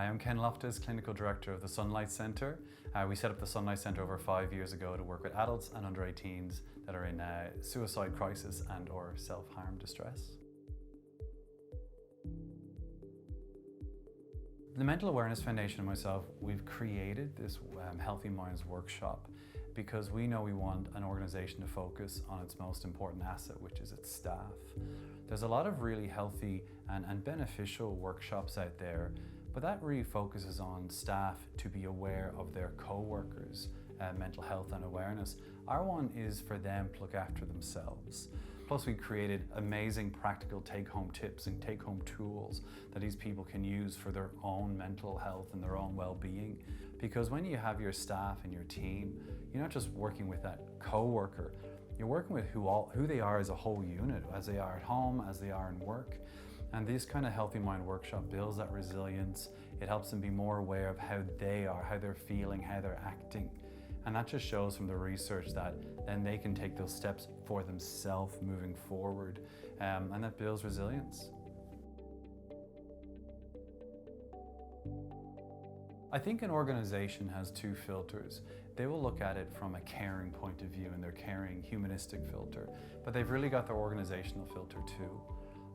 Hi, I'm Ken Loftus, Clinical Director of the Sunlight Centre. We set up the Sunlight Centre over 5 years ago to work with adults and under 18s that are in suicide crisis and or self-harm distress. The Mental Awareness Foundation and myself, we've created this Healthy Minds workshop because we know we want an organisation to focus on its most important asset, which is its staff. There's a lot of really healthy and beneficial workshops out there, but that really focuses on staff to be aware of their co-workers' mental health and awareness. Our one is for them to look after themselves. Plus, we created amazing practical take-home tips and take-home tools that these people can use for their own mental health and their own well-being. Because when you have your staff and your team, you're not just working with that co-worker, you're working with who they are as a whole unit, as they are at home, as they are in work. And this kind of Healthy Mind workshop builds that resilience. It helps them be more aware of how they are, how they're feeling, how they're acting. And that just shows from the research that then they can take those steps for themselves moving forward. And that builds resilience. I think an organization has two filters. They will look at it from a caring point of view and their caring humanistic filter, but they've really got their organizational filter too.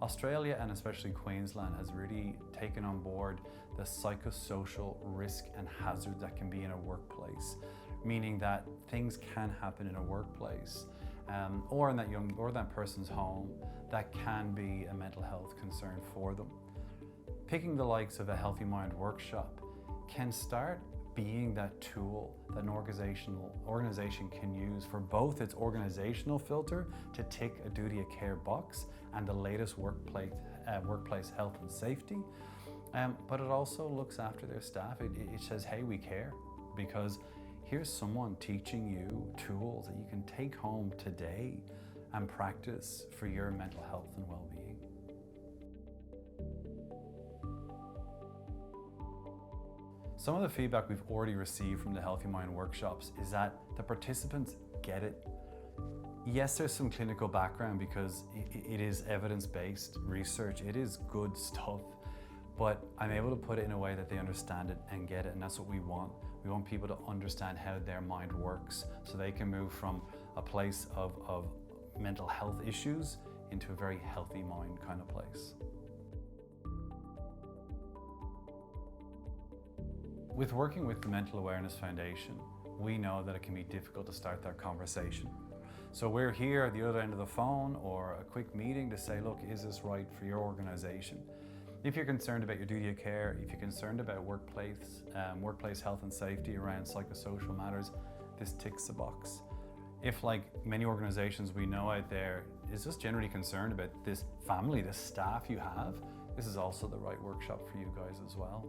Australia and especially Queensland has really taken on board the psychosocial risk and hazard that can be in a workplace, meaning that things can happen in a workplace or in that person's home that can be a mental health concern for them. Picking the likes of a Healthy Mind workshop can start being that tool that an organization can use for both its organizational filter to tick a duty of care box and the latest workplace health and safety, but it also looks after their staff. It says, hey, we care, because here's someone teaching you tools that you can take home today and practice for your mental health and well-being. Some of the feedback we've already received from the Healthy Mind workshops is that the participants get it. Yes, there's some clinical background because it is evidence-based research. It is good stuff, but I'm able to put it in a way that they understand it and get it, and that's what we want. We want people to understand how their mind works so they can move from a place of mental health issues into a very healthy mind kind of place. With working with the Mental Awareness Foundation, we know that it can be difficult to start that conversation. So we're here at the other end of the phone or a quick meeting to say, look, is this right for your organization? If you're concerned about your duty of care, if you're concerned about workplace health and safety around psychosocial matters, this ticks the box. If, like many organizations we know out there, is just generally concerned about this family, this staff you have, this is also the right workshop for you guys as well.